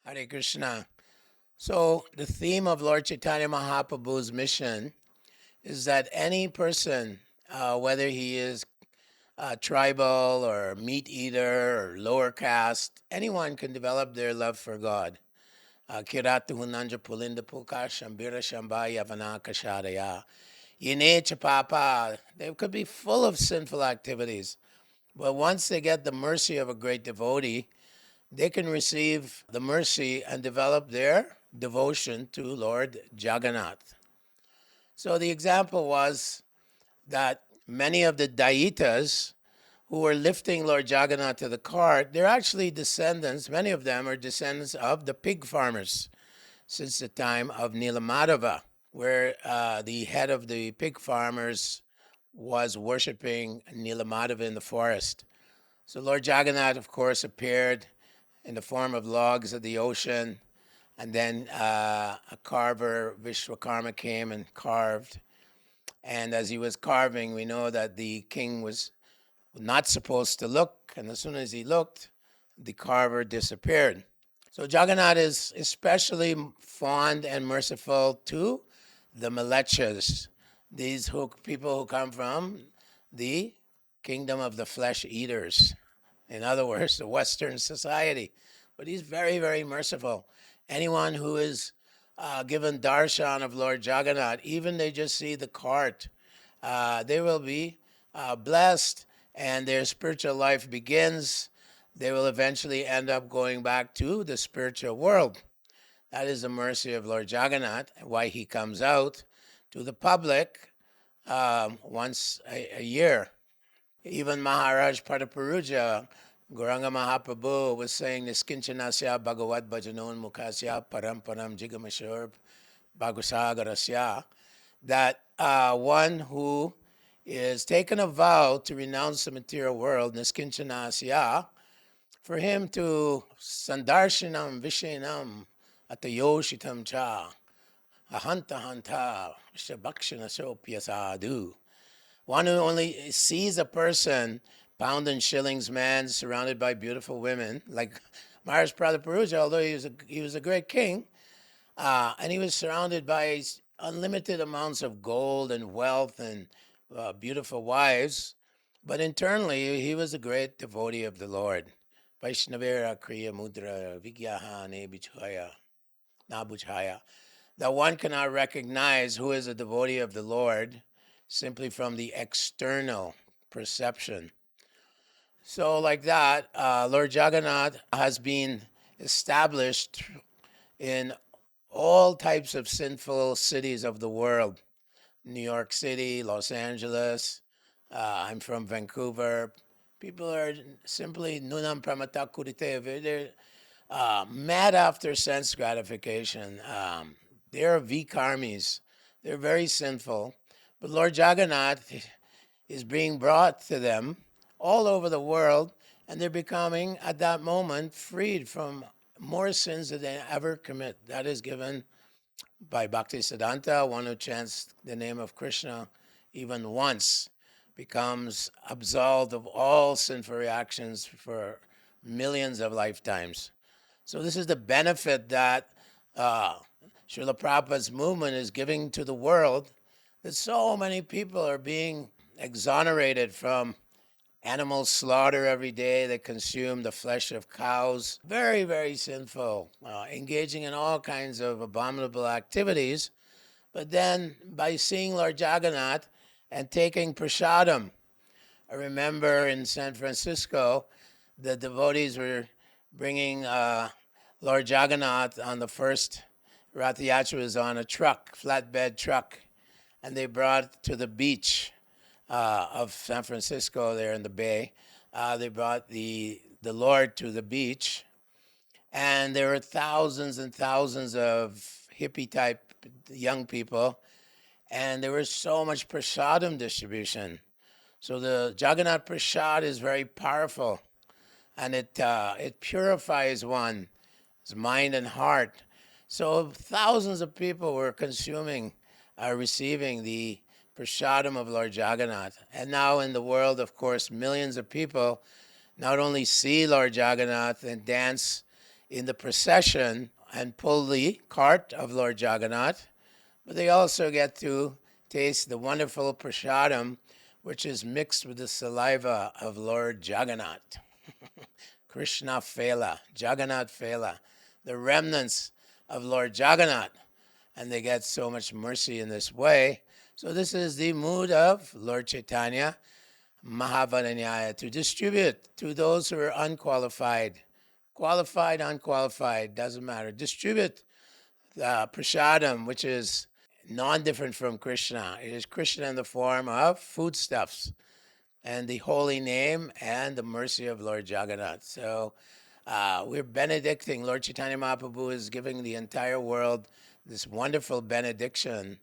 Hare Krishna. So, the theme of Lord Chaitanya Mahaprabhu's mission is that any person, whether he is tribal or meat eater or lower caste, anyone can develop their love for God. Kiratu hunanja pulinda pulka shambira shamba yavana kasharaya. Yine chapapa. They could be full of sinful activities. But once they get the mercy of a great devotee, they can receive the mercy and develop their devotion to Lord Jagannath. So the example was that many of the Daitas who were lifting Lord Jagannath to the cart, they're actually descendants, many of them are descendants of the pig farmers since the time of Nilamadhava, where the head of the pig farmers was worshipping Nilamadhava in the forest. So Lord Jagannath, of course, appeared in the form of logs of the ocean, and then a carver, Vishwakarma, came and carved. And as he was carving, we know that the king was not supposed to look, and as soon as he looked, the carver disappeared. So Jagannath is especially fond and merciful to the Malechas, these people who come from the kingdom of the flesh eaters. In other words, the Western society. But he's very, very merciful. Anyone who is given darshan of Lord Jagannath, even they just see the cart, they will be blessed and their spiritual life begins. They will eventually end up going back to the spiritual world. That is the mercy of Lord Jagannath, why he comes out to the public once a year. Even Maharaj Padapuruja, Gauranga Mahaprabhu was saying, Niskinchanasya Bhagavad Bhajanon Mukasya Param Jigamashur Bhagusagarasya, that one who is taken a vow to renounce the material world, Niskinchanasya, for him to sandarshanam vishenam atayoshitam cha ahanta hanta shabakshana sopya sadhu. One who only sees a person, pound and shillings man, surrounded by beautiful women, like Maharaj Prabhupada, although he was a great king, and he was surrounded by unlimited amounts of gold and wealth and beautiful wives, but internally he was a great devotee of the Lord. Vaishnavera Kriya Mudra Vigyaha Nebichaya Nabuchaya. That one cannot recognize who is a devotee of the Lord simply from the external perception. So, like that, Lord Jagannath has been established in all types of sinful cities of the world. New York City, Los Angeles. I'm from Vancouver. People are simply nunam pramata kurite. They're mad after sense gratification. They're vikarmis. They're very sinful. But Lord Jagannath is being brought to them all over the world, and they're becoming, at that moment, freed from more sins than they ever commit. That is given by Bhaktisiddhanta. One who chants the name of Krishna even once becomes absolved of all sinful reactions for millions of lifetimes. So this is the benefit that Srila Prabhupada's movement is giving to the world, that so many people are being exonerated from animal slaughter every day. They consume the flesh of cows. Very, very sinful, engaging in all kinds of abominable activities. But then by seeing Lord Jagannath and taking prasadam, I remember in San Francisco, the devotees were bringing Lord Jagannath on the first Ratha Yatra was on a truck, flatbed truck, and they brought it to the beach of San Francisco there in the bay. They brought the Lord to the beach, and there were thousands and thousands of hippie-type young people, and there was so much prasadam distribution. So the Jagannath Prasad is very powerful, and it purifies one's mind and heart. So thousands of people were receiving the prasadam of Lord Jagannath. And now in the world, of course, millions of people not only see Lord Jagannath and dance in the procession and pull the cart of Lord Jagannath, but they also get to taste the wonderful prasadam, which is mixed with the saliva of Lord Jagannath. Krishna Fela, Jagannath Fela, the remnants of Lord Jagannath. And they get so much mercy in this way. So this is the mood of Lord Chaitanya Mahaprabhu to distribute to those who are unqualified. Qualified, unqualified, doesn't matter. Distribute the prasadam, which is non-different from Krishna. It is Krishna in the form of foodstuffs and the holy name and the mercy of Lord Jagannath. So we're benedicting. Lord Chaitanya Mahaprabhu is giving the entire world this wonderful benediction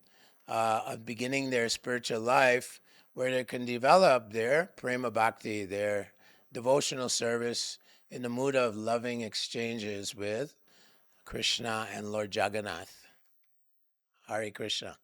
of beginning their spiritual life where they can develop their prema bhakti, their devotional service in the mood of loving exchanges with Krishna and Lord Jagannath. Hare Krishna.